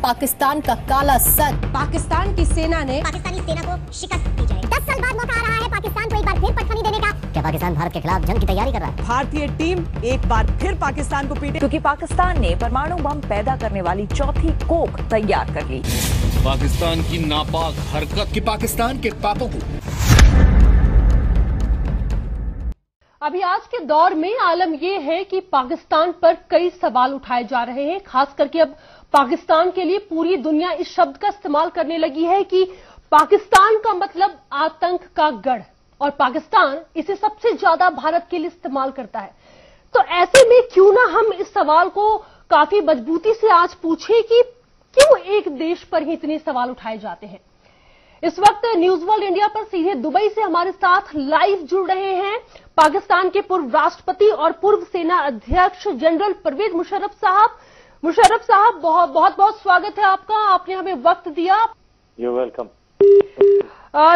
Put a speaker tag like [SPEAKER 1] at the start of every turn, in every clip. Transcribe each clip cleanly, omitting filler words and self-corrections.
[SPEAKER 1] पाकिस्तान का काला सन।
[SPEAKER 2] पाकिस्तान की सेना ने
[SPEAKER 3] पाकिस्तानी सेना को शिकस्त दी जाए। 10 साल बाद मौका आ रहा है पाकिस्तान को एक बार फिर पटखनी देने का। क्या पाकिस्तान भारत के खिलाफ जंग की तैयारी कर रहा है?
[SPEAKER 2] भारतीय टीम एक बार फिर पाकिस्तान को पीटे,
[SPEAKER 4] क्योंकि पाकिस्तान ने परमाणु बम पैदा करने वाली चौथी कोख तैयार कर ली।
[SPEAKER 5] पाकिस्तान की नापाक हरकत की पाकिस्तान के पापों को।
[SPEAKER 6] अभी आज के दौर में आलम यह है कि पाकिस्तान पर कई सवाल उठाए जा रहे हैं, खास करके अब पाकिस्तान के लिए पूरी दुनिया इस शब्द का इस्तेमाल करने लगी है कि पाकिस्तान का मतलब आतंक का गढ़, और पाकिस्तान इसे सबसे ज्यादा भारत के लिए इस्तेमाल करता है। तो ऐसे में क्यों ना हम इस सवाल को काफी मजबूती से आज पूछें कि क्यों एक देश पर ही इतने सवाल उठाए जाते हैं। इस वक्त न्यूज वर्ल्ड इंडिया पर सीधे दुबई से हमारे साथ लाइव जुड़ रहे हैं पाकिस्तान के पूर्व राष्ट्रपति और पूर्व सेना अध्यक्ष जनरल परवेज मुशर्रफ साहब। मुशर्रफ साहब, बहुत बहुत स्वागत है आपका, आपने हमें वक्त दिया।
[SPEAKER 7] You welcome.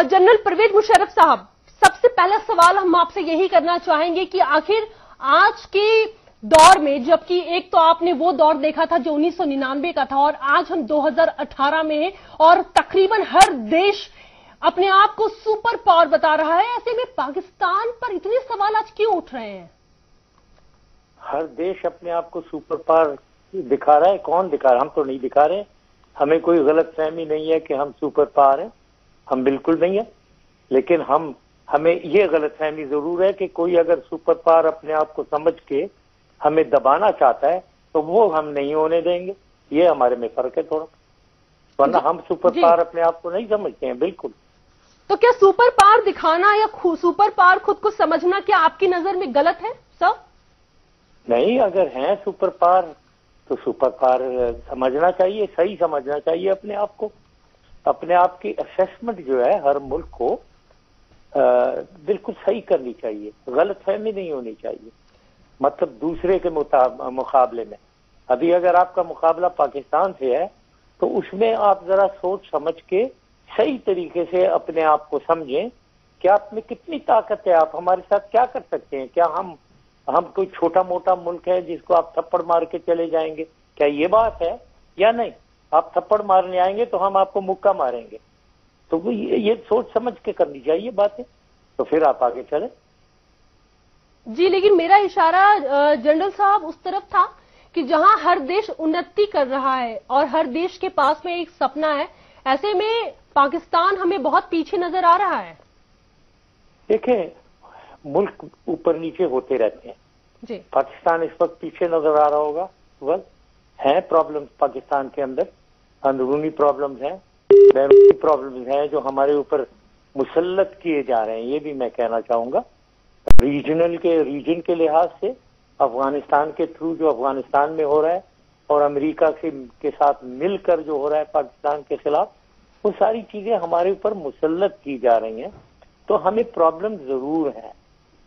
[SPEAKER 6] General Pervez Musharraf साहब, सबसे पहला सवाल हम आपसे यही करना चाहेंगे कि आखिर आज के दौर में, जबकि एक तो आपने वो दौर देखा था जो 1999 का था और आज हम 2018 में हैं और तकरीबन हर देश अपने आप को सुपर पावर बता रहा है, ऐसे में पाकिस्तान पर इतने सवाल आज क्यों उठ रहे हैं?
[SPEAKER 7] हर देश अपने आप को सुपर पावर दिखा रहा है। कौन दिखा रहा है? हम तो नहीं दिखा रहे। हमें कोई गलत फहमी नहीं है कि हम सुपर पावर हैं, हम बिल्कुल नहीं है। लेकिन हमें ये गलत फहमी जरूर है कि कोई अगर सुपर पावर अपने आप को समझ के हमें दबाना चाहता है तो वो हम नहीं होने देंगे। ये हमारे में फर्क है थोड़ा, वरना हम सुपर पावर अपने आप को नहीं समझते हैं बिल्कुल।
[SPEAKER 6] तो क्या सुपर पावर दिखाना या सुपर पावर खुद को समझना क्या आपकी नजर में गलत है सर?
[SPEAKER 7] नहीं, अगर है सुपर पावर तो सुपर पावर समझना चाहिए, सही समझना चाहिए अपने आप को। अपने आप की असेसमेंट जो है हर मुल्क को बिल्कुल सही करनी चाहिए, गलत फहमी नहीं होनी चाहिए। मतलब दूसरे के मुकाबले में, अभी अगर आपका मुकाबला पाकिस्तान से है तो उसमें आप जरा सोच समझ के सही तरीके से अपने आप को समझें कि आप में कितनी ताकत है, आप हमारे साथ क्या कर सकते हैं। क्या हम कोई छोटा मोटा मुल्क है जिसको आप थप्पड़ मार के चले जाएंगे? क्या ये बात है या नहीं? आप थप्पड़ मारने आएंगे तो हम आपको मुक्का मारेंगे। तो वो ये सोच समझ के करनी चाहिए बातें, तो फिर आप आगे चले।
[SPEAKER 6] जी, लेकिन मेरा इशारा जनरल साहब उस तरफ था कि जहां हर देश उन्नति कर रहा है और हर देश के पास में एक सपना है, ऐसे में पाकिस्तान हमें बहुत पीछे नजर आ रहा है।
[SPEAKER 7] देखें, मुल्क ऊपर नीचे होते रहते हैं
[SPEAKER 6] जी।
[SPEAKER 7] पाकिस्तान इस वक्त पीछे नजर आ रहा होगा। बस है प्रॉब्लम पाकिस्तान के अंदर, अंदरूनी प्रॉब्लम्स हैं, बैरूनी प्रॉब्लम्स हैं जो हमारे ऊपर मुसल्लत किए जा रहे हैं। ये भी मैं कहना चाहूंगा, रीजन के लिहाज से अफगानिस्तान के थ्रू जो अफगानिस्तान में हो रहा है और अमेरिका के साथ मिलकर जो हो रहा है पाकिस्तान के खिलाफ, वो सारी चीजें हमारे ऊपर मुसल्लत की जा रही हैं। तो हमें प्रॉब्लम जरूर है,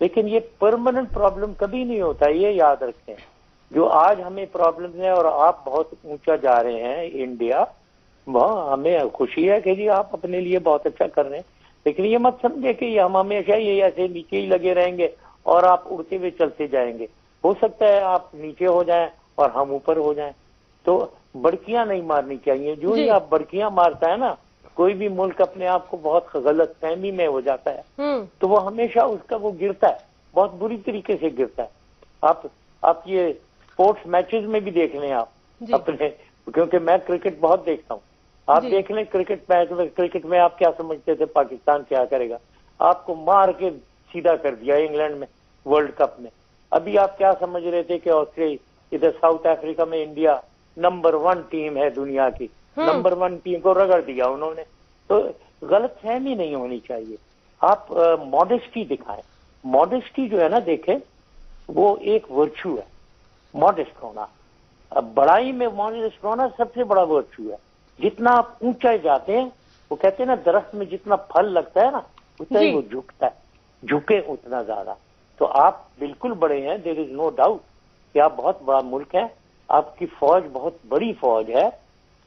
[SPEAKER 7] लेकिन ये परमानेंट प्रॉब्लम कभी नहीं होता, ये याद रखें। जो आज हमें प्रॉब्लम है और आप बहुत ऊंचा जा रहे हैं इंडिया, हमें खुशी है कि जी आप अपने लिए बहुत अच्छा कर रहे हैं, लेकिन ये मत समझे कि हम हमेशा ये ऐसे नीचे ही लगे रहेंगे और आप उड़ते हुए चलते जाएंगे। हो सकता है आप नीचे हो जाएं और हम ऊपर हो जाएं। तो बड़कियां नहीं मारनी चाहिए। जो ही आप बड़कियां मारता है ना, कोई भी मुल्क अपने आप को बहुत गलत फहमी में हो जाता है तो वो हमेशा उसका वो गिरता है, बहुत बुरी तरीके से गिरता है। आप ये स्पोर्ट्स मैचेस में भी देख लें आप अपने, क्योंकि मैं क्रिकेट बहुत देखता हूँ। आप देख लें क्रिकेट मैच में, क्रिकेट में आप क्या समझते थे पाकिस्तान क्या करेगा? आपको मार के सीधा कर दिया इंग्लैंड में वर्ल्ड कप में। अभी आप क्या समझ रहे थे कि ऑस्ट्रेलिया, इधर साउथ अफ्रीका में इंडिया नंबर 1 टीम है दुनिया की, नंबर 1 टीम को रगड़ दिया उन्होंने। तो गलत फहमी नहीं होनी चाहिए। आप मॉडेस्टी दिखाएं। मॉडेस्टी जो है ना, देखें, वो एक वर्च्यू है, मॉडेस्ट होना। अब बड़ाई में मॉडेस्ट होना सबसे बड़ा वर्च्यू है। जितना आप ऊंचाई जाते हैं, वो कहते हैं ना, दरख्त में जितना फल लगता है ना, उतना ही वो झुकता है, झुके उतना ज्यादा। तो आप बिल्कुल बड़े हैं, देयर इज नो डाउट कि आप बहुत बड़ा मुल्क है, आपकी फौज बहुत बड़ी फौज है।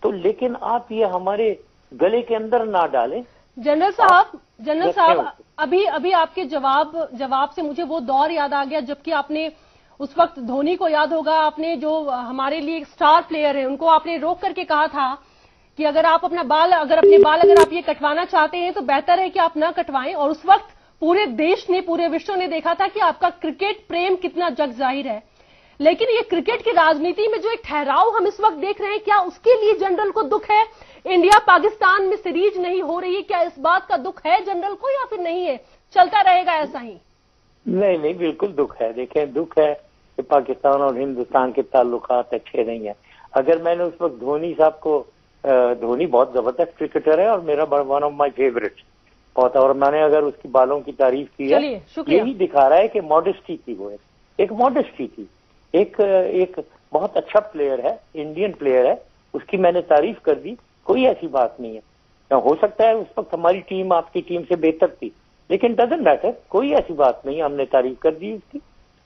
[SPEAKER 7] तो लेकिन आप ये हमारे गले के अंदर ना डालें।
[SPEAKER 6] जनरल साहब, अभी आपके जवाब से मुझे वो दौर याद आ गया जबकि आपने उस वक्त धोनी को याद होगा, आपने जो हमारे लिए एक स्टार प्लेयर है उनको आपने रोक करके कहा था कि अगर आप अपने बाल अगर आप ये कटवाना चाहते हैं तो बेहतर है कि आप ना कटवाएं। और उस वक्त पूरे देश ने, पूरे विश्व ने देखा था कि आपका क्रिकेट प्रेम कितना जग जाहिर है। लेकिन ये क्रिकेट की राजनीति में जो एक ठहराव हम इस वक्त देख रहे हैं, क्या उसके लिए जनरल को दुख है? इंडिया पाकिस्तान में सीरीज नहीं हो रही, क्या इस बात का दुख है जनरल को या फिर नहीं है, चलता रहेगा ऐसा ही?
[SPEAKER 7] नहीं, बिल्कुल दुख है। देखें, दुख है कि पाकिस्तान और हिंदुस्तान के ताल्लुकात अच्छे नहीं है। अगर मैंने उस वक्त धोनी साहब को, धोनी बहुत जबरदस्त क्रिकेटर है और मेरा वन ऑफ माई फेवरेट बहुत, और मैंने अगर उसकी बालों की तारीफ की है, यही दिखा रहा है कि मॉडेस्टी थी, वो एक मॉडेस्टी थी। एक बहुत अच्छा प्लेयर है, इंडियन प्लेयर है, उसकी मैंने तारीफ कर दी, कोई ऐसी बात नहीं है। हो सकता है उस वक्त हमारी टीम आपकी टीम से बेहतर थी, लेकिन डजंट मैटर, कोई ऐसी बात नहीं, हमने तारीफ कर दी उसकी।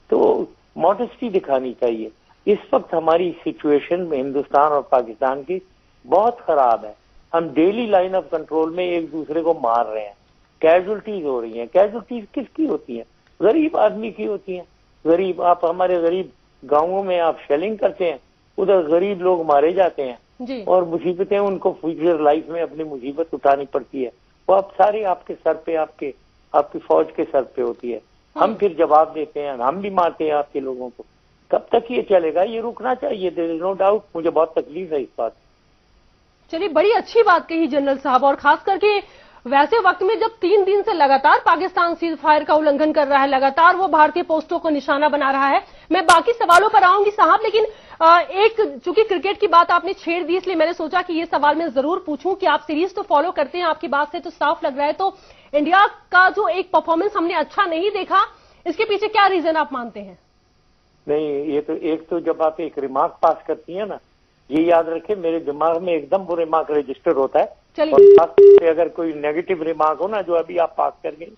[SPEAKER 7] तो मॉडेस्टी दिखानी चाहिए। इस वक्त हमारी सिचुएशन में हिंदुस्तान और पाकिस्तान की बहुत खराब है। हम डेली लाइन ऑफ कंट्रोल में एक दूसरे को मार रहे हैं, कैजुअलिटीज हो रही हैं। कैजुअलिटीज किसकी होती हैं? गरीब आदमी की होती हैं। गरीब, आप हमारे गरीब गांवों में आप शेलिंग करते हैं, उधर गरीब लोग मारे जाते हैं और मुसीबतें उनको फ्यूचर लाइफ में अपनी मुसीबत उठानी पड़ती है। वो अब सारी आपके सर पे, आपकी फौज के सर पे होती है। हम फिर जवाब देते हैं, हम भी मारते हैं आपके लोगों को। कब तक ये चलेगा? ये रुकना चाहिए, देयर इज नो डाउट। मुझे बहुत तकलीफ है इस बात।
[SPEAKER 6] चलिए, बड़ी अच्छी बात कही जनरल साहब, और खास करके वैसे वक्त में जब 3 दिन से लगातार पाकिस्तान सीज फायर का उल्लंघन कर रहा है, लगातार वो भारतीय पोस्टों को निशाना बना रहा है। मैं बाकी सवालों पर आऊंगी साहब, लेकिन चूंकि क्रिकेट की बात आपने छेड़ दी, इसलिए मैंने सोचा कि ये सवाल मैं जरूर पूछूं कि आप सीरीज तो फॉलो करते हैं, आपकी बात से तो साफ लग रहा है। तो इंडिया का जो एक परफॉर्मेंस हमने अच्छा नहीं देखा, इसके पीछे क्या रीजन आप मानते हैं?
[SPEAKER 7] नहीं, ये तो एक तो जब आप एक रिमार्क पास करती है ना, ये याद रखें, मेरे दिमाग में एकदम वो रिमार्क रजिस्टर होता है। और अगर कोई नेगेटिव रिमार्क हो ना, जो अभी आप पास कर गई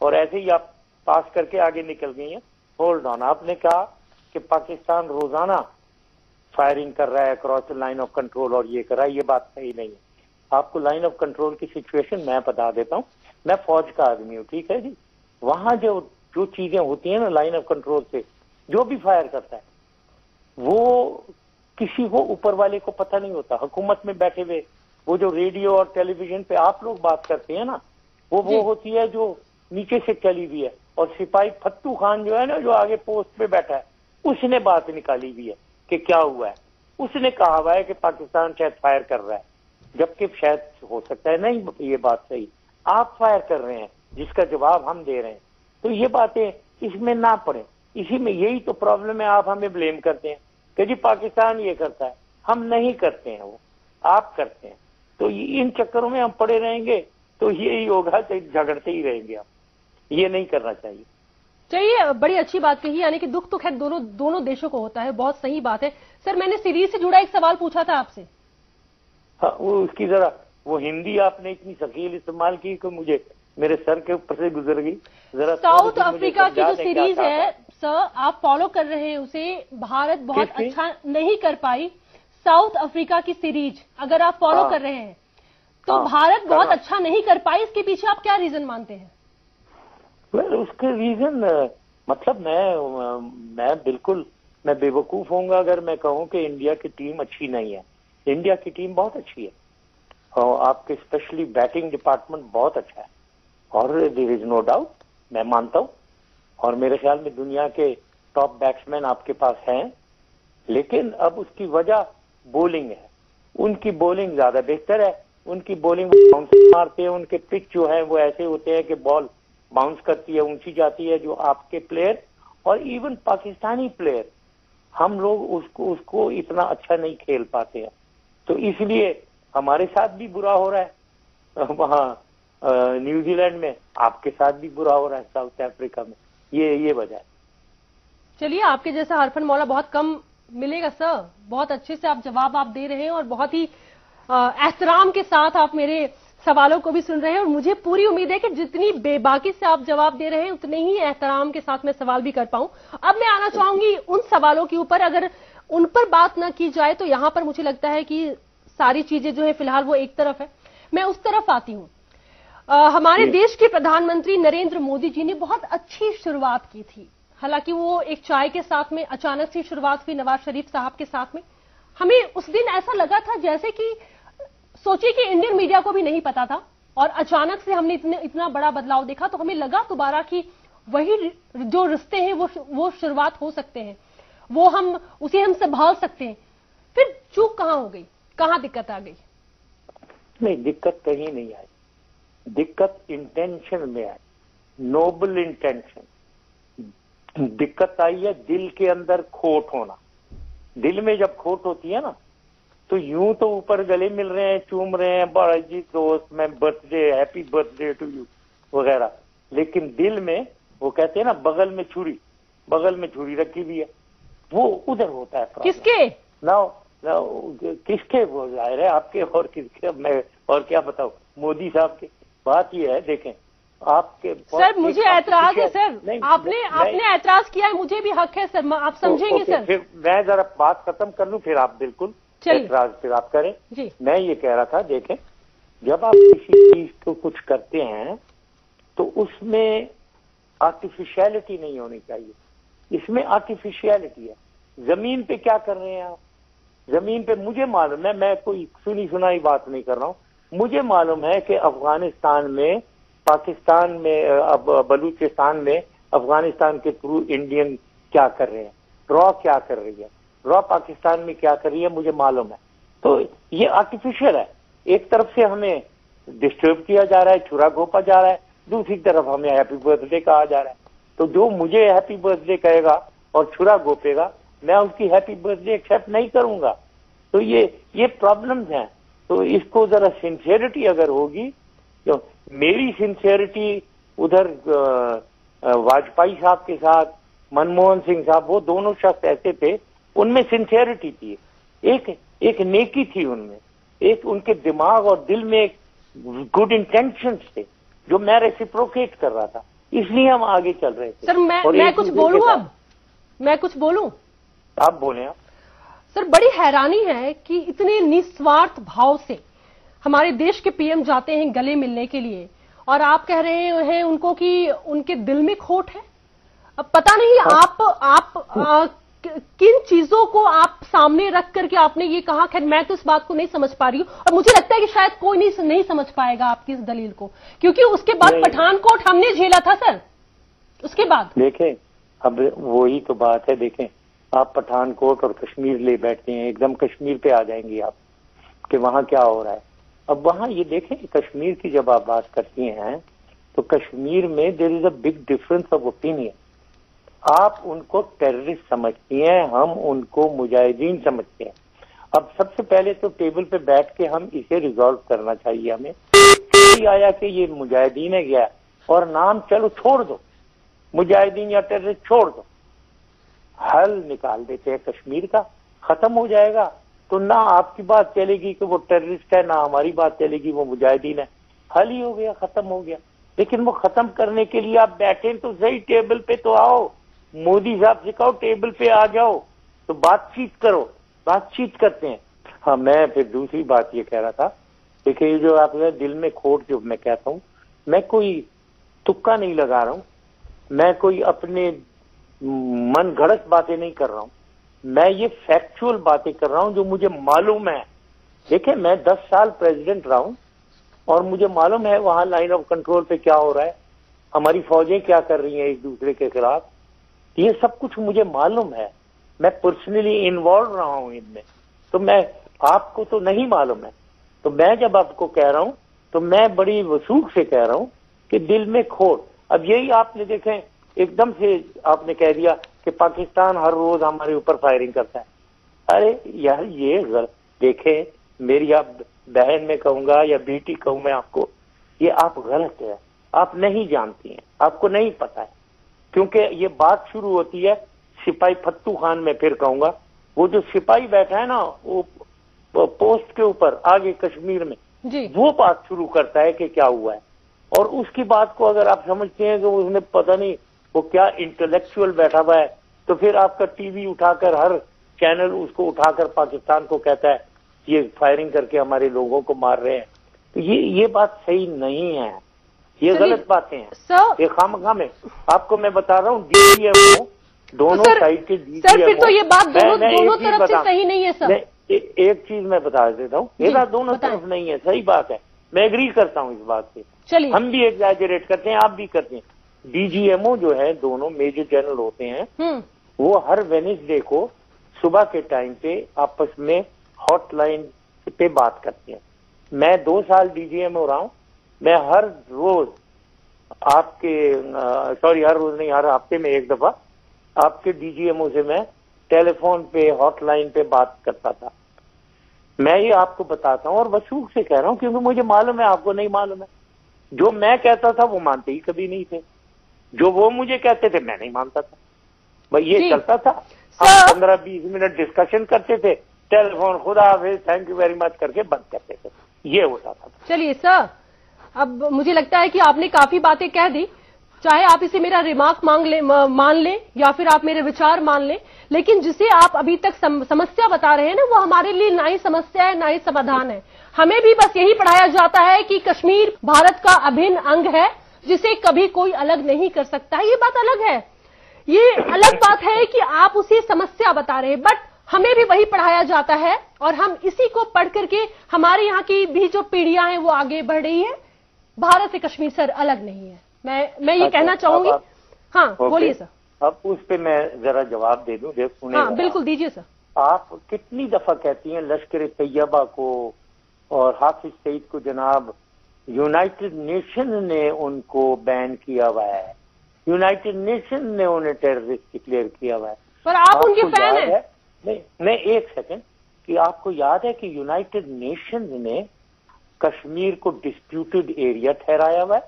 [SPEAKER 7] और ऐसे ही आप पास करके आगे निकल गई हैं, होल्ड ऑन। आपने कहा कि पाकिस्तान रोजाना फायरिंग कर रहा है क्रॉस लाइन ऑफ कंट्रोल और ये कर रहा है, ये बात सही नहीं है। आपको लाइन ऑफ कंट्रोल की सिचुएशन मैं बता देता हूँ। मैं फौज का आदमी हूँ, ठीक है जी। वहां जो चीजें होती है ना लाइन ऑफ कंट्रोल से, जो भी फायर करता है वो किसी को, ऊपर वाले को पता नहीं होता। हुकूमत में बैठे हुए वो जो रेडियो और टेलीविजन पे आप लोग बात करते हैं ना, वो होती है जो नीचे से चली हुई है। और सिपाही फत्तू खान जो है ना, जो आगे पोस्ट पे बैठा है, उसने बात निकाली हुई है कि क्या हुआ है। उसने कहा हुआ है कि पाकिस्तान शायद फायर कर रहा है, जबकि शायद हो सकता है नहीं ये बात सही, आप फायर कर रहे हैं जिसका जवाब हम दे रहे हैं। तो ये बातें इसमें ना पड़े। इसी में यही तो प्रॉब्लम है। आप हमें ब्लेम करते हैं कि जी पाकिस्तान ये करता है, हम नहीं करते हैं, वो आप करते हैं। तो इन चक्करों में हम पड़े रहेंगे तो यही होगा, तो झगड़ते ही रहेंगे। आप ये नहीं करना चाहिए।
[SPEAKER 6] चलिए, बड़ी अच्छी बात कही, यानी कि दुख तो खैर दोनों देशों को होता है, बहुत सही बात है। सर, मैंने सीरीज से जुड़ा एक सवाल पूछा था आपसे।
[SPEAKER 7] हाँ, वो उसकी जरा वो हिंदी आपने इतनी शकील इस्तेमाल की कि मुझे मेरे सर के ऊपर से गुजर गई। जरा
[SPEAKER 6] साउथ अफ्रीका की जो सीरीज है सर, आप फॉलो कर रहे हैं उसे, भारत बहुत अच्छा नहीं कर पाई। साउथ अफ्रीका की सीरीज अगर आप फॉलो कर रहे हैं तो भारत बहुत अच्छा नहीं कर पाई, इसके पीछे आप क्या रीजन मानते हैं?
[SPEAKER 7] उसके रीजन, मतलब मैं बिल्कुल मैं बेवकूफ होऊंगा अगर मैं कहूं कि इंडिया की टीम अच्छी नहीं है। इंडिया की टीम बहुत अच्छी है और आपके स्पेशली बैटिंग डिपार्टमेंट बहुत अच्छा है, और देयर इज नो डाउट, मैं मानता हूं। और मेरे ख्याल में दुनिया के टॉप बैट्समैन आपके पास हैं, लेकिन अब उसकी वजह बॉलिंग है। उनकी बॉलिंग ज्यादा बेहतर है, उनकी बॉलिंग बाउंस मारते हैं, उनके पिच जो है वो ऐसे होते हैं कि बॉल बाउंस करती है, ऊंची जाती है। जो आपके प्लेयर और इवन पाकिस्तानी प्लेयर, हम लोग उसको इतना अच्छा नहीं खेल पाते हैं। तो इसलिए हमारे साथ भी बुरा हो रहा है, वहाँ न्यूजीलैंड में आपके साथ भी बुरा हो रहा है, साउथ अफ्रीका में। ये वजह है।
[SPEAKER 6] चलिए, आपके जैसा हरफन मौला बहुत कम मिलेगा सर। बहुत अच्छे से आप जवाब दे रहे हैं और बहुत ही एहतराम के साथ आप मेरे सवालों को भी सुन रहे हैं, और मुझे पूरी उम्मीद है कि जितनी बेबाकी से आप जवाब दे रहे हैं उतने ही एहतराम के साथ मैं सवाल भी कर पाऊं। अब मैं आना चाहूंगी उन सवालों के ऊपर, अगर उन पर बात ना की जाए तो यहां पर मुझे लगता है कि सारी चीजें जो है फिलहाल वो एक तरफ है, मैं उस तरफ आती हूं। हमारे देश के प्रधानमंत्री नरेंद्र मोदी जी ने बहुत अच्छी शुरुआत की थी हालांकि वो एक चाय के साथ में अचानक से शुरुआत हुई नवाज शरीफ साहब के साथ में। हमें उस दिन ऐसा लगा था जैसे कि सोचिए कि इंडियन मीडिया को भी नहीं पता था और अचानक से हमने इतना बड़ा बदलाव देखा, तो हमें लगा दोबारा कि वही जो रिश्ते हैं वो शुरुआत हो सकते हैं, वो उसे हम संभाल सकते हैं। फिर चूक कहां हो गई, कहां दिक्कत आ गई?
[SPEAKER 7] नहीं, दिक्कत कहीं नहीं आई, दिक्कत इंटेंशन में आई, नोबल इंटेंशन। दिक्कत आई है दिल के अंदर खोट होना। दिल में जब खोट होती है ना, तो यूं तो ऊपर गले मिल रहे हैं, चूम रहे हैं, बड़ा जी दोस्त, मैं birthday, happy birthday to you वगैरह, लेकिन दिल में वो कहते हैं ना बगल में छुरी रखी हुई है, वो उधर होता है।
[SPEAKER 6] किसके
[SPEAKER 7] ना किसके वो जाहिर है आपके, और किसके, मैं और क्या बताऊं, मोदी साहब के। बात ये है, देखें आपके
[SPEAKER 6] सर, मुझे ऐतराज है सर, आपने ऐतराज किया है, मुझे भी हक है सर, आप समझेंगे सर।
[SPEAKER 7] फिर मैं जरा बात खत्म कर लूं, फिर आप बिल्कुल ऐतराज फिर आप करें
[SPEAKER 6] जी।
[SPEAKER 7] मैं ये कह रहा था, देखें जब आप किसी चीज को कुछ करते हैं तो उसमें आर्टिफिशियलिटी नहीं होनी चाहिए, इसमें आर्टिफिशियलिटी है। जमीन पे क्या कर रहे हैं आप? जमीन पे मुझे मालूम है, मैं कोई सुनी सुनाई बात नहीं कर रहा हूं, मुझे मालूम है कि अफगानिस्तान में, पाकिस्तान में, अब बलूचिस्तान में अफगानिस्तान के थ्रू इंडियन क्या कर रहे हैं, रॉ क्या कर रही है, रॉ पाकिस्तान में क्या कर रही है, मुझे मालूम है। तो ये आर्टिफिशियल है, एक तरफ से हमें डिस्टर्ब किया जा रहा है, छुरा घोपा जा रहा है, दूसरी तरफ हमें हैप्पी बर्थडे कहा जा रहा है। तो जो मुझे हैप्पी बर्थडे कहेगा और छुरा घोपेगा, मैं उसकी हैप्पी बर्थडे एक्सेप्ट नहीं करूंगा। तो ये प्रॉब्लम्स हैं। तो इसको जरा सिंसियरिटी अगर होगी, तो मेरी सिंसियरिटी उधर वाजपेयी साहब के साथ, मनमोहन सिंह साहब, वो दोनों शख्स ऐसे थे, उनमें सिंसियरिटी थी, एक नेकी थी उनमें, एक उनके दिमाग और दिल में एक गुड इंटेंशंस थे जो मैं रेसिप्रोकेट कर रहा था, इसलिए हम आगे चल रहे थे।
[SPEAKER 6] सर मैं कुछ बोलूं, अब मैं कुछ बोलूं?
[SPEAKER 7] आप बोले। आप
[SPEAKER 6] सर, बड़ी हैरानी है कि इतने निस्वार्थ भाव से हमारे देश के पीएम जाते हैं गले मिलने के लिए, और आप कह रहे हैं उनको कि उनके दिल में खोट है। अब पता नहीं आप किन चीजों को आप सामने रख करके आपने ये कहा। खैर, मैं तो इस बात को नहीं समझ पा रही हूं, और मुझे लगता है कि शायद कोई नहीं समझ पाएगा आपकी इस दलील को, क्योंकि उसके बाद पठानकोट हमने झेला था सर। उसके बाद
[SPEAKER 7] देखें, अब वही तो बात है, देखें आप पठानकोट और कश्मीर ले बैठते हैं, एकदम कश्मीर पे आ जाएंगे आप कि वहां क्या हो रहा है। अब वहां ये देखें, कश्मीर की जब आप बात करती हैं तो कश्मीर में there is a big difference of opinion. आप उनको टेररिस्ट समझती हैं, हम उनको मुजाहिदीन समझते हैं। अब सबसे पहले तो टेबल पे बैठ के हम इसे रिजॉल्व करना चाहिए हमें। आया कि ये मुजाहिदीन है गया, और नाम चलो छोड़ दो, मुजाहिदीन या टेररिस्ट छोड़ दो, हल निकाल देते हैं कश्मीर का, खत्म हो जाएगा। तो ना आपकी बात चलेगी कि वो टेररिस्ट है, ना हमारी बात चलेगी वो मुजाहिदीन है, हल ही हो गया, खत्म हो गया। लेकिन वो खत्म करने के लिए आप बैठे तो सही, टेबल पे तो आओ, मोदी साहब से कहो टेबल पे आ जाओ, तो बातचीत करो, बातचीत करते हैं। हाँ, मैं फिर दूसरी बात ये कह रहा था, देखिए ये जो आप दिल में खोट जो मैं कहता हूँ, मैं कोई तुक्का नहीं लगा रहा हूँ, मैं कोई अपने मन घड़त बातें नहीं कर रहा हूं, मैं ये फैक्चुअल बातें कर रहा हूं जो मुझे मालूम है। देखिए, मैं 10 साल प्रेसिडेंट रहा हूं और मुझे मालूम है वहां लाइन ऑफ कंट्रोल पे क्या हो रहा है, हमारी फौजें क्या कर रही हैं एक दूसरे के खिलाफ, ये सब कुछ मुझे मालूम है, मैं पर्सनली इन्वॉल्व रहा हूं इनमें। तो मैं, आपको तो नहीं मालूम है, तो मैं जब आपको कह रहा हूं तो मैं बड़ी वसूख से कह रहा हूं कि दिल में खोट। अब यही आपने देखें, एकदम से आपने कह दिया कि पाकिस्तान हर रोज हमारे ऊपर फायरिंग करता है। अरे यार, ये देखें, मेरी आप बहन में कहूंगा या बेटी कहूं मैं आपको, ये आप गलत है, आप नहीं जानती हैं, आपको नहीं पता है, क्योंकि ये बात शुरू होती है सिपाही फत्तू खान में। फिर कहूंगा, वो जो सिपाही बैठा है ना वो पोस्ट के ऊपर आगे कश्मीर में
[SPEAKER 6] जी,
[SPEAKER 7] वो बात शुरू करता है कि क्या हुआ है, और उसकी बात को अगर आप समझते हैं कि उसने पता नहीं वो क्या इंटेलेक्चुअल बैठा हुआ है, तो फिर आपका टीवी उठाकर, हर चैनल उसको उठाकर पाकिस्तान को कहता है ये फायरिंग करके हमारे लोगों को मार रहे हैं। तो ये बात सही नहीं है, ये गलत बातें हैं, ये खामखा में। आपको मैं बता रहा हूँ, डीजीएम दोनों
[SPEAKER 6] सर,
[SPEAKER 7] साइड के
[SPEAKER 6] सर फिर तो ये बात दोनों
[SPEAKER 7] मैं एक
[SPEAKER 6] दोनों
[SPEAKER 7] चीज
[SPEAKER 6] तरफ से
[SPEAKER 7] बता-
[SPEAKER 6] सही नहीं है सर।
[SPEAKER 7] एक चीज मैं बता देता हूँ, ये बात दोनों
[SPEAKER 6] बताएं।
[SPEAKER 7] तरफ नहीं है, सही बात है, मैं एग्री करता हूँ इस बात से।
[SPEAKER 6] चलिए
[SPEAKER 7] हम भी एग्जैजरेट करते हैं, आप भी करते हैं। डीजीएमओ जो है, दोनों मेजर जनरल होते हैं, वो हर वेडनेसडे को सुबह के टाइम पे आपस में हॉटलाइन पे बात करते हैं। मैं 2 साल डीजीएमओ रहा हूं, मैं हर रोज आपके हर रोज नहीं, हर हफ्ते में एक दफा आपके डीजीएमओ से मैं टेलीफोन पे हॉटलाइन पे बात करता था। मैं ये आपको बताता हूँ और वसूख से कह रहा हूँ, क्योंकि मुझे मालूम है आपको नहीं मालूम है। जो मैं कहता था वो मानते ही कभी नहीं थे, जो वो मुझे कहते थे मैं नहीं मानता था। भाई ये चलता था, हम 15-20 मिनट डिस्कशन करते थे, टेलीफोन खुदा हाफिज थैंक यू वेरी मच करके बंद करते थे, ये होता था।
[SPEAKER 6] चलिए सर, अब मुझे लगता है कि आपने काफी बातें कह दी, चाहे आप इसे मेरा रिमार्क मान लें या फिर आप मेरे विचार मान लें, लेकिन जिसे आप अभी तक समस्या बता रहे हैं ना, वो हमारे लिए ना ही समस्या है ना ही समाधान है। हमें भी बस यही पढ़ाया जाता है कि कश्मीर भारत का अभिन्न अंग है जिसे कभी कोई अलग नहीं कर सकता है। ये बात अलग है, ये अलग बात है कि आप उसे समस्या बता रहे हैं, बट हमें भी वही पढ़ाया जाता है और हम इसी को पढ़ करके हमारे यहाँ की भी जो पीढ़ियां हैं वो आगे बढ़ रही है। भारत से कश्मीर सर अलग नहीं है, मैं ये कहना चाहूंगी। हाँ बोलिए सर।
[SPEAKER 7] अब उस पे मैं जरा जवाब दे दूं, देख सुने।
[SPEAKER 6] हाँ बिल्कुल दीजिए सर।
[SPEAKER 7] आप कितनी दफा कहती हैं लश्कर तैयबा को और हाफिज सईद को जनाब यूनाइटेड नेशन ने उनको बैन किया हुआ है, यूनाइटेड नेशन ने उन्हें टेररिस्ट डिक्लेयर किया हुआ है।
[SPEAKER 6] पर आप उनके फैन हैं।
[SPEAKER 7] नहीं एक सेकंड, कि आपको याद है कि यूनाइटेड नेशन ने कश्मीर को डिस्प्यूटेड एरिया ठहराया हुआ है,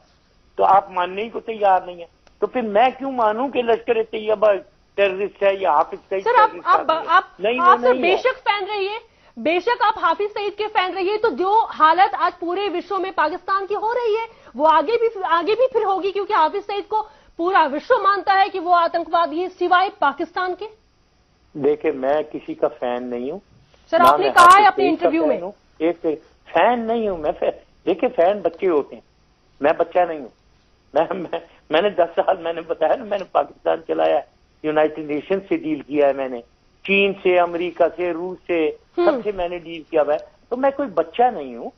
[SPEAKER 7] तो आप मानने को तैयार नहीं है, तो फिर मैं क्यों मानूं कि लश्कर तैयबा टेररिस्ट है या हाफिज सईद
[SPEAKER 6] सर? आप सर बेशक फैन रहिए, बेशक आप हाफिज सईद के फैन रहिए, तो जो हालत आज पूरे विश्व में पाकिस्तान की हो रही है वो आगे भी फिर होगी, क्योंकि हाफिज सईद को पूरा विश्व मानता है कि वो आतंकवादी है सिवाय पाकिस्तान के।
[SPEAKER 7] देखिए मैं किसी का फैन नहीं हूँ
[SPEAKER 6] सर, आपने कहा है अपने इंटरव्यू में।
[SPEAKER 7] एक फैन नहीं हूँ मैं। देखिए फैन बच्चे होते हैं, मैं बच्चा नहीं हूँ। मैंने 10 साल मैंने बताया ना, मैंने पाकिस्तान चलाया, यूनाइटेड नेशन से डील किया है मैंने, चीन से, अमेरिका से, रूस से, सबसे मैंने डील किया हुआ है। तो मैं कोई बच्चा नहीं हूँ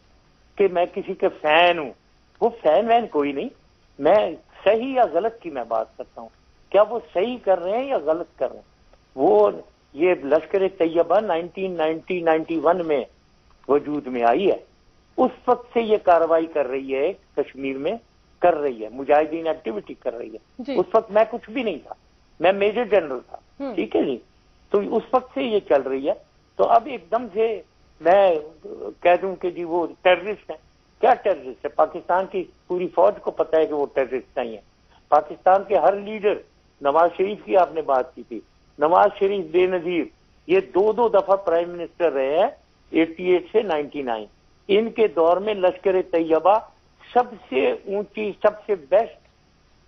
[SPEAKER 7] कि मैं किसी के फैन हूँ। वो फैन वैन कोई नहीं, मैं सही या गलत की मैं बात करता हूँ, क्या वो सही कर रहे हैं या गलत कर रहे हैं। वो ये लश्कर तैयबा 1991 में वजूद में आई है, उस वक्त से ये कार्रवाई कर रही है, कश्मीर में कर रही है, मुजाहिदीन एक्टिविटी कर रही है। उस वक्त मैं कुछ भी नहीं था, मैं मेजर जनरल था, ठीक है जी। तो उस वक्त से ये चल रही है, तो अब एकदम से मैं कह दूं कि जी वो टेररिस्ट है। क्या टेररिस्ट है? पाकिस्तान की पूरी फौज को पता है कि वो टेररिस्ट नहीं है। पाकिस्तान के हर लीडर, नवाज शरीफ की आपने बात की थी, नवाज शरीफ बेनजीर, ये 2 दफा प्राइम मिनिस्टर रहे हैं 88 से 99। इनके दौर में लश्कर तैयबा सबसे ऊंची, सबसे बेस्ट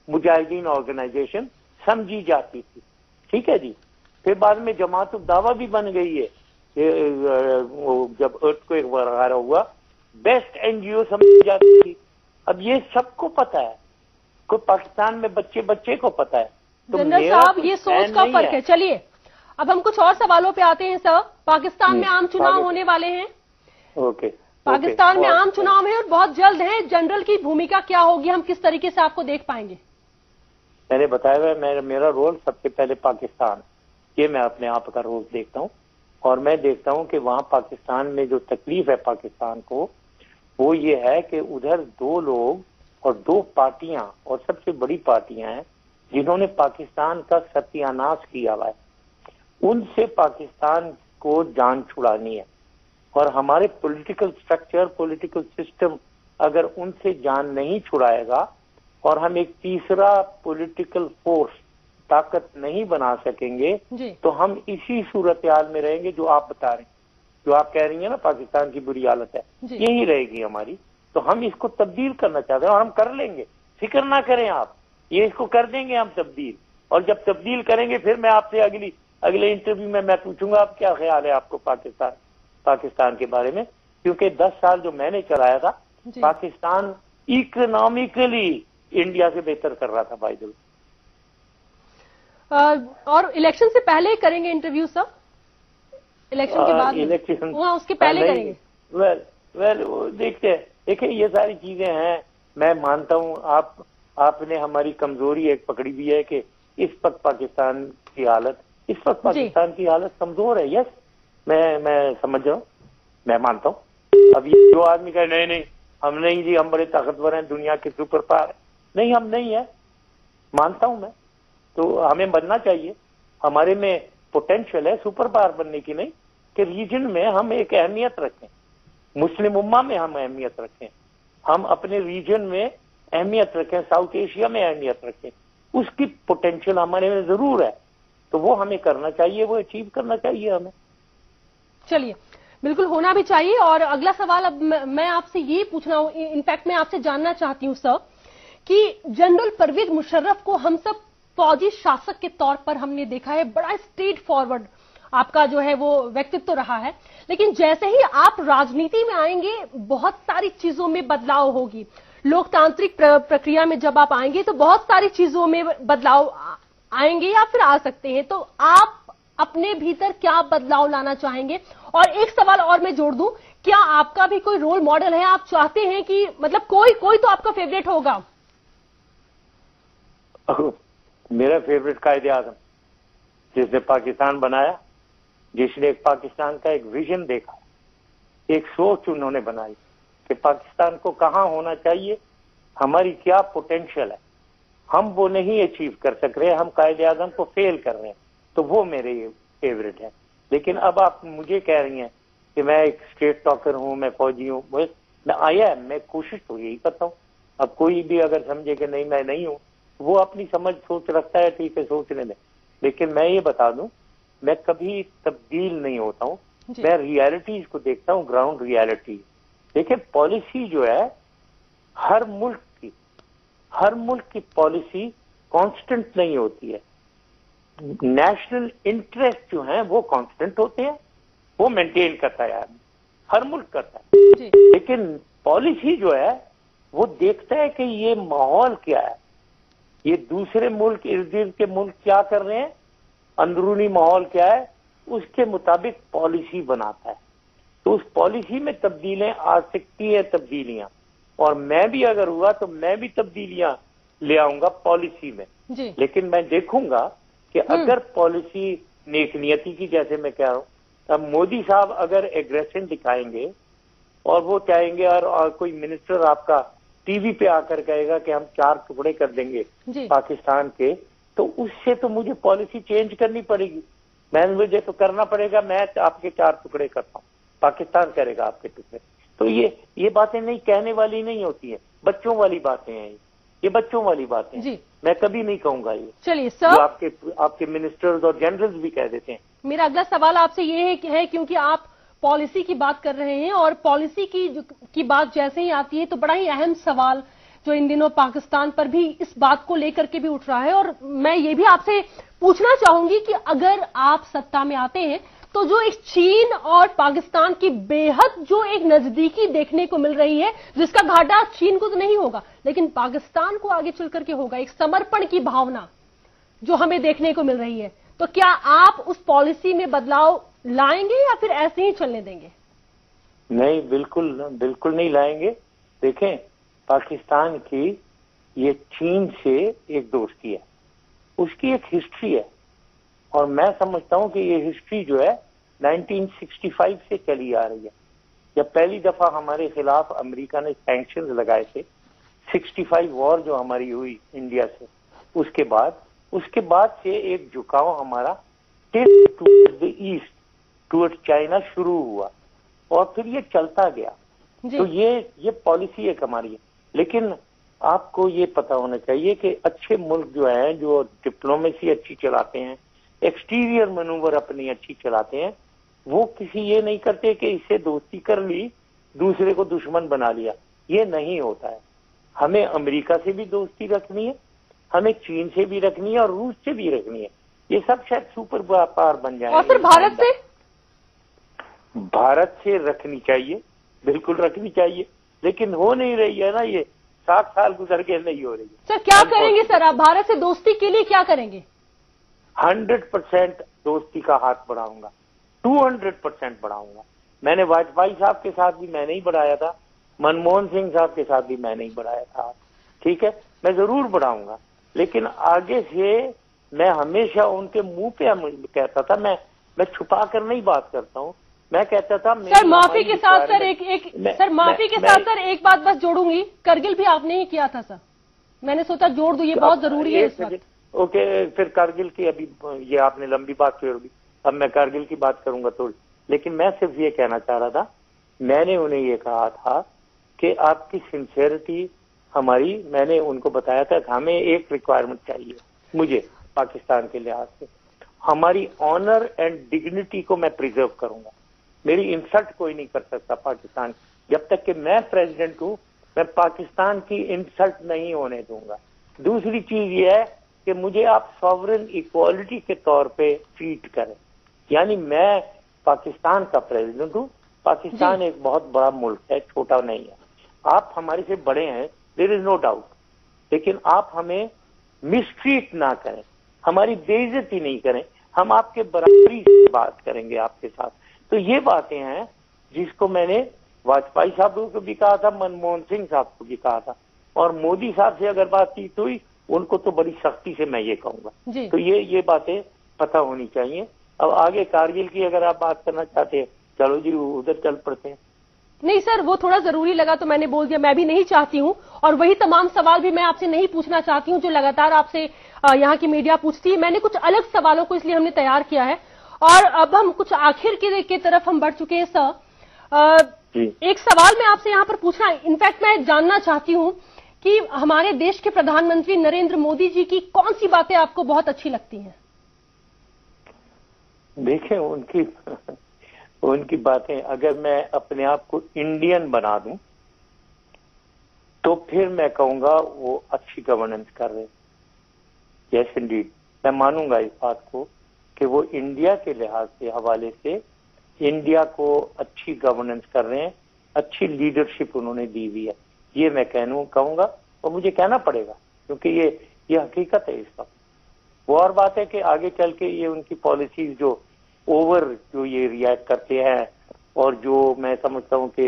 [SPEAKER 7] मुजाहिदीन ऑर्गेनाइजेशन समझी जाती थी, ठीक है जी। फिर बाद में जमात उद दावा भी बन गई है, जब अर्थक्वेक वगैरह हुआ, बेस्ट एनजीओ समझी जाती थी। अब ये सबको पता है, कोई पाकिस्तान में बच्चे को पता है। तो
[SPEAKER 6] जनरल साहब ये सोच का फर्क है। चलिए अब हम कुछ और सवालों पे आते हैं सर। पाकिस्तान में आम चुनाव होने वाले हैं।
[SPEAKER 7] ओके,
[SPEAKER 6] पाकिस्तान में आम चुनाव है और बहुत जल्द है। जनरल की भूमिका क्या होगी, हम किस तरीके से आपको देख पाएंगे?
[SPEAKER 7] मैंने बताया हुआ मेरा रोल सबसे पहले पाकिस्तान, ये मैं अपने आप का रोल देखता हूँ। और मैं देखता हूँ कि वहाँ पाकिस्तान में जो तकलीफ है पाकिस्तान को, वो ये है कि उधर 2 लोग और 2 पार्टियां, और सबसे बड़ी पार्टियां हैं जिन्होंने पाकिस्तान का सत्यानाश किया हुआ है। उनसे पाकिस्तान को जान छुड़ानी है, और हमारे पॉलिटिकल स्ट्रक्चर, पॉलिटिकल सिस्टम अगर उनसे जान नहीं छुड़ाएगा और हम एक तीसरा पॉलिटिकल फोर्स, ताकत नहीं बना सकेंगे, तो हम इसी सूरत हाल में रहेंगे जो आप बता रहे हैं, जो आप कह रही हैं ना पाकिस्तान की बुरी हालत है, यही रहेगी हमारी। तो हम इसको तब्दील करना चाहते हैं और हम कर लेंगे, फिक्र ना करें आप, ये इसको कर देंगे हम तब्दील। और जब तब्दील करेंगे फिर मैं आपसे अगले इंटरव्यू में मैं पूछूंगा आप क्या ख्याल है आपको पाकिस्तान के बारे में, क्योंकि 10 साल जो मैंने चलाया था पाकिस्तान इकोनॉमिकली इंडिया से बेहतर कर रहा था भाई।
[SPEAKER 6] और इलेक्शन से पहले करेंगे इंटरव्यू सर, इलेक्शन के बाद?
[SPEAKER 7] इलेक्शन
[SPEAKER 6] उसके पहले करेंगे।
[SPEAKER 7] वेल देखते हैं। देखिए ये सारी चीजें हैं, मैं मानता हूँ आपने हमारी कमजोरी एक पकड़ी भी है कि इस वक्त पाकिस्तान की हालत कमजोर है। यस, मैं समझ रहा हूँ, मैं मानता हूँ। अब ये जो आदमी कहे नहीं हम नहीं जी, हम बड़े ताकतवर हैं, दुनिया के सुपर पावर, नहीं हम नहीं है, मानता हूं मैं। तो हमें बनना चाहिए, हमारे में पोटेंशियल है सुपर पावर बनने की, नहीं कि रीजन में हम एक अहमियत रखें, मुस्लिम उम्मा में हम अहमियत रखें, हम अपने रीजन में अहमियत रखें, साउथ एशिया में अहमियत रखें, उसकी पोटेंशियल हमारे में जरूर है। तो वो हमें करना चाहिए, वो अचीव करना चाहिए हमें।
[SPEAKER 6] चलिए, बिल्कुल होना भी चाहिए। और अगला सवाल अब मैं आपसे ये पूछना हूं, इनफैक्ट मैं आपसे जानना चाहती हूं सर कि जनरल परवेज मुशर्रफ को हम सब फौजी शासक के तौर पर हमने देखा है, बड़ा स्ट्रेट फॉरवर्ड आपका जो है वो व्यक्तित्व रहा है, लेकिन जैसे ही आप राजनीति में आएंगे बहुत सारी चीजों में बदलाव होगी। लोकतांत्रिक प्रक्रिया में जब आप आएंगे तो बहुत सारी चीजों में बदलाव आएंगे या फिर आ सकते हैं। तो आप अपने भीतर क्या बदलाव लाना चाहेंगे? और एक सवाल और मैं जोड़ दूं, क्या आपका भी कोई रोल मॉडल है? आप चाहते हैं कि मतलब कोई तो आपका फेवरेट होगा?
[SPEAKER 7] मेरा फेवरेट कायदे-ए-आज़म, जिसने पाकिस्तान बनाया, जिसने एक पाकिस्तान का एक विजन देखा, एक सोच उन्होंने बनाई कि पाकिस्तान को कहां होना चाहिए, हमारी क्या पोटेंशियल है, हम वो नहीं अचीव कर सक रहे, हम कायदे-ए-आज़म को फेल कर रहे हैं। तो वो मेरे फेवरेट है। लेकिन अब आप मुझे कह रही हैं कि मैं एक स्ट्रेट टॉकर हूं, मैं फौजी हूं, मैं आया, मैं कोशिश तो यही करता हूं। अब कोई भी अगर समझे कि नहीं मैं नहीं हूं, वो अपनी समझ सोच रखता है, ठीक है, सोचने में। लेकिन मैं ये बता दूं, मैं कभी तब्दील नहीं होता हूं, मैं रियलिटीज को देखता हूं, ग्राउंड रियलिटी। देखिए पॉलिसी जो है हर मुल्क की पॉलिसी कांस्टेंट नहीं होती है। नेशनल इंटरेस्ट जो है वो कांस्टेंट होते हैं, वो मेंटेन करता है आदमी, हर मुल्क करता है। लेकिन पॉलिसी जो है वो देखता है कि ये माहौल क्या है, ये दूसरे मुल्क, इर्द गिर्द के मुल्क क्या कर रहे हैं, अंदरूनी माहौल क्या है, उसके मुताबिक पॉलिसी बनाता है। तो उस पॉलिसी में तब्दीलियां आ सकती है, तब्दीलियां, और मैं भी अगर हुआ तो मैं भी तब्दीलियां ले आऊंगा पॉलिसी में। लेकिन मैं देखूंगा कि अगर पॉलिसी नेक नियति की, जैसे मैं कह रहा हूं, अब मोदी साहब अगर एग्रेशन दिखाएंगे और वो चाहेंगे और कोई मिनिस्टर आपका टीवी पे आकर कहेगा कि हम 4 टुकड़े कर देंगे पाकिस्तान के, तो उससे तो मुझे पॉलिसी चेंज करनी पड़ेगी। मुझे तो करना पड़ेगा, मैं आपके 4 टुकड़े करता हूँ, पाकिस्तान करेगा आपके टुकड़े। तो ये बातें नहीं कहने वाली नहीं होती है, बच्चों वाली बातें हैं, ये बच्चों वाली बातें हैं। मैं कभी नहीं कहूंगा ये।
[SPEAKER 6] चलिए सर,
[SPEAKER 7] आपके मिनिस्टर्स और जनरल्स भी कह देते हैं।
[SPEAKER 6] मेरा अगला सवाल आपसे ये है क्योंकि आप पॉलिसी की बात कर रहे हैं और पॉलिसी की बात जैसे ही आती है तो बड़ा ही अहम सवाल जो इन दिनों पाकिस्तान पर भी इस बात को लेकर के भी उठ रहा है, और मैं ये भी आपसे पूछना चाहूंगी कि अगर आप सत्ता में आते हैं तो जो एक चीन और पाकिस्तान की बेहद जो एक नजदीकी देखने को मिल रही है, जिसका घाटा चीन को तो नहीं होगा लेकिन पाकिस्तान को आगे चल करके होगा, एक समर्पण की भावना जो हमें देखने को मिल रही है, तो क्या आप उस पॉलिसी में बदलाव लाएंगे या फिर ऐसे ही चलने देंगे?
[SPEAKER 7] नहीं, बिल्कुल नहीं लाएंगे। देखें, पाकिस्तान की ये चीन से एक दोस्ती है, उसकी एक हिस्ट्री है, और मैं समझता हूं कि ये हिस्ट्री जो है 1965 से चली आ रही है। जब पहली दफा हमारे खिलाफ अमेरिका ने सैंक्शंस लगाए थे, 65 वॉर जो हमारी हुई इंडिया से, उसके बाद से एक झुकाव हमारा towards the east, towards China शुरू हुआ, और फिर ये चलता गया। तो ये पॉलिसी एक हमारी है। लेकिन आपको ये पता होना चाहिए कि अच्छे मुल्क जो हैं, जो डिप्लोमेसी अच्छी चलाते हैं, एक्सटीरियर मैनूवर अपनी अच्छी चलाते हैं, वो किसी ये नहीं करते कि इससे दोस्ती कर ली, दूसरे को दुश्मन बना लिया। ये नहीं होता है। हमें अमेरिका से भी दोस्ती रखनी है, हमें चीन से भी रखनी है, और रूस से भी रखनी है। ये सब शायद सुपर पावर बन जाए।
[SPEAKER 6] और फिर
[SPEAKER 7] भारत से रखनी चाहिए, बिल्कुल रखनी चाहिए, लेकिन हो नहीं रही है ना। ये 60 साल गुजर के नहीं हो रही है।
[SPEAKER 6] सर क्या करेंगे सर आप? भारत से दोस्ती के लिए क्या करेंगे?
[SPEAKER 7] 100% दोस्ती का हाथ बढ़ाऊंगा, 200% बढ़ाऊंगा। मैंने वाजपेयी साहब के साथ भी मैंने ही बढ़ाया था, मनमोहन सिंह साहब के साथ भी मैंने ही बढ़ाया था, ठीक है, मैं जरूर बढ़ाऊंगा। लेकिन आगे से मैं हमेशा उनके मुंह पे कहता था, मैं छुपा कर नहीं बात करता हूँ, मैं कहता था
[SPEAKER 6] सर माफी के साथ सर एक बात बस जोड़ूंगी, करगिल भी आपने ही किया था सर, मैंने सोचा जोड़ दूं, ये बहुत जरूरी है इस वक्त।
[SPEAKER 7] ओके, फिर कारगिल की अभी ये आपने लंबी बात छोड़ दी, अब मैं कारगिल की बात करूंगा थोड़ी, लेकिन मैं सिर्फ ये कहना चाह रहा था, मैंने उन्हें ये कहा था कि आपकी सिंसियरिटी हमारी, मैंने उनको बताया था कि हमें एक रिक्वायरमेंट चाहिए मुझे पाकिस्तान के लिहाज से, हमारी ऑनर एंड डिग्निटी को मैं प्रिजर्व करूंगा, मेरी इंसल्ट कोई नहीं कर सकता पाकिस्तान, जब तक कि मैं प्रेसिडेंट हूं मैं पाकिस्तान की इंसल्ट नहीं होने दूंगा। दूसरी चीज ये है कि मुझे आप सॉवरेन इक्वालिटी के तौर पे ट्रीट करें, यानी मैं पाकिस्तान का प्रेसिडेंट हूं, पाकिस्तान एक बहुत बड़ा मुल्क है, छोटा नहीं है, आप हमारे से बड़े हैं, देयर इज नो डाउट, लेकिन आप हमें मिसट्रीट ना करें, हमारी बेइज्जती नहीं करें, हम आपके बराबरी से बात करेंगे आपके साथ। तो ये बातें हैं जिसको मैंने वाजपेयी साहब को भी कहा था, मनमोहन सिंह साहब को भी कहा था, और मोदी साहब से अगर बातचीत हुई उनको तो बड़ी सख्ती से मैं ये कहूंगा। तो ये बातें पता होनी चाहिए। अब आगे कारगिल की अगर आप बात करना चाहते हैं, चलो जी उधर चल पड़ते हैं।
[SPEAKER 6] नहीं सर, वो थोड़ा जरूरी लगा तो मैंने बोल दिया, मैं भी नहीं चाहती हूं, और वही तमाम सवाल भी मैं आपसे नहीं पूछना चाहती हूं जो लगातार आपसे यहाँ की मीडिया पूछती है। मैंने कुछ अलग सवालों को इसलिए हमने तैयार किया है, और अब हम कुछ आखिर की तरफ हम बढ़ चुके हैं सर। एक सवाल मैं आपसे यहाँ पर पूछना, इनफैक्ट मैं जानना चाहती हूँ कि हमारे देश के प्रधानमंत्री नरेंद्र मोदी जी की कौन सी बातें आपको बहुत अच्छी लगती हैं?
[SPEAKER 7] देखें उनकी बातें, अगर मैं अपने आप को इंडियन बना दूं तो फिर मैं कहूंगा वो अच्छी गवर्नेंस कर रहे। यस इंडीड, मैं मानूंगा इस बात को कि वो इंडिया के लिहाज से हवाले से इंडिया को अच्छी गवर्नेंस कर रहे हैं, अच्छी लीडरशिप उन्होंने दी हुई है, ये मैं कहूंगा, और मुझे कहना पड़ेगा क्योंकि ये हकीकत है इस वक्त। वो और बात है कि आगे चल के ये उनकी पॉलिसीज जो ये रिएक्ट करते हैं, और जो मैं समझता हूं कि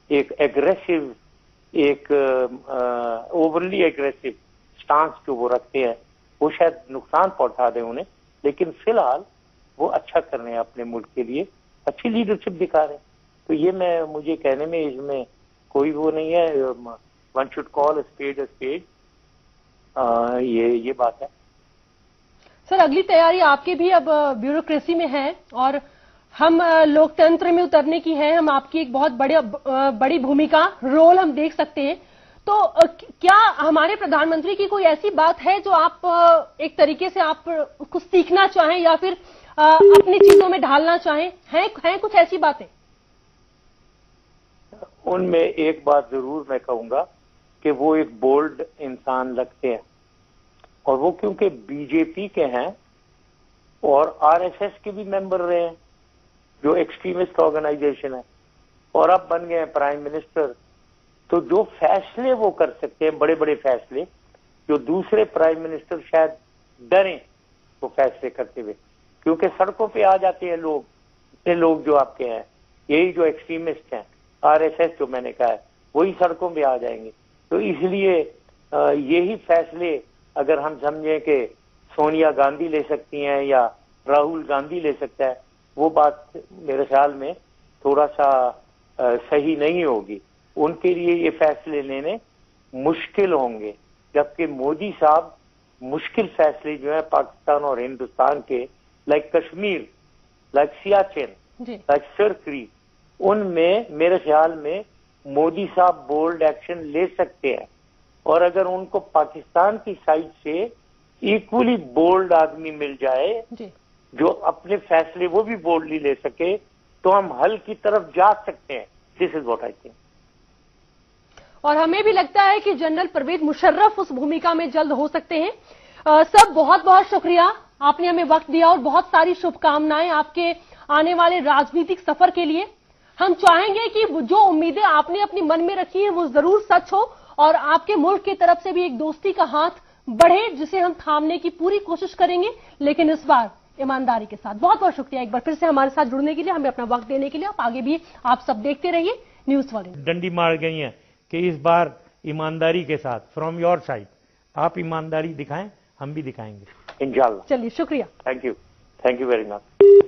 [SPEAKER 7] एक एग्रेसिव, एक ओवरली एग्रेसिव स्टांस जो वो रखते हैं, वो शायद नुकसान पहुंचा दे उन्हें, लेकिन फिलहाल वो अच्छा कर रहे हैं अपने मुल्क के लिए, अच्छी लीडरशिप दिखा रहे हैं। तो ये मुझे कहने में इसमें कोई वो नहीं है, one should call spade a spade, ये बात है।
[SPEAKER 6] सर अगली तैयारी आपके भी अब ब्यूरोक्रेसी में है, और हम लोकतंत्र में उतरने की है, हम आपकी एक बहुत बड़ी भूमिका, रोल हम देख सकते हैं। तो क्या हमारे प्रधानमंत्री की कोई ऐसी बात है जो आप एक तरीके से आप कुछ सीखना चाहें या फिर अपनी चीजों में ढालना चाहें? हैं कुछ ऐसी बातें?
[SPEAKER 7] उनमें एक बात जरूर मैं कहूंगा कि वो एक बोल्ड इंसान लगते हैं, और वो क्योंकि बीजेपी के हैं और आरएसएस के भी मेंबर रहे हैं, जो एक्सट्रीमिस्ट ऑर्गेनाइजेशन है, और अब बन गए हैं प्राइम मिनिस्टर, तो जो फैसले वो कर सकते हैं, बड़े बड़े फैसले, जो दूसरे प्राइम मिनिस्टर शायद डरें वो फैसले करते हुए, क्योंकि सड़कों पे आ जाते हैं लोग, इतने लोग जो आपके हैं, यही जो एक्सट्रीमिस्ट हैं, आरएसएस जो मैंने कहा है, वही सड़कों पे आ जाएंगे। तो इसलिए यही फैसले अगर हम समझें कि सोनिया गांधी ले सकती हैं या राहुल गांधी ले सकता है, वो बात मेरे ख्याल में थोड़ा सा सही नहीं होगी, उनके लिए ये फैसले लेने मुश्किल होंगे, जबकि मोदी साहब मुश्किल फैसले जो है पाकिस्तान और हिंदुस्तान के, like Kashmir, like Siachen, like Sir Creek, उनमें मेरे ख्याल में मोदी साहब बोल्ड एक्शन ले सकते हैं, और अगर उनको पाकिस्तान की साइड से इक्वली बोल्ड आदमी मिल जाए जो अपने फैसले वो भी बोल्डली ले सके, तो हम हल की तरफ जा सकते हैं। This is what I think.
[SPEAKER 6] और हमें भी लगता है कि जनरल परवेज मुशर्रफ उस भूमिका में जल्द हो सकते हैं। सब बहुत बहुत शुक्रिया, आपने हमें वक्त दिया, और बहुत सारी शुभकामनाएं आपके आने वाले राजनीतिक सफर के लिए। हम चाहेंगे कि जो उम्मीदें आपने अपने मन में रखी हैं वो जरूर सच हो, और आपके मुल्क की तरफ से भी एक दोस्ती का हाथ बढ़े, जिसे हम थामने की पूरी कोशिश करेंगे, लेकिन इस बार ईमानदारी के साथ। बहुत बहुत शुक्रिया एक बार फिर से हमारे साथ जुड़ने के लिए, हमें अपना वक्त देने के लिए। आप आगे भी आप सब देखते रहिए न्यूज़ वर्ल्ड।
[SPEAKER 8] डंडी मार गई है कि इस बार ईमानदारी के साथ फ्रॉम योर साइड आप ईमानदारी दिखाएं, हम भी दिखाएंगे
[SPEAKER 7] इंशाल्लाह।
[SPEAKER 6] चलिए शुक्रिया।
[SPEAKER 7] Thank you very much.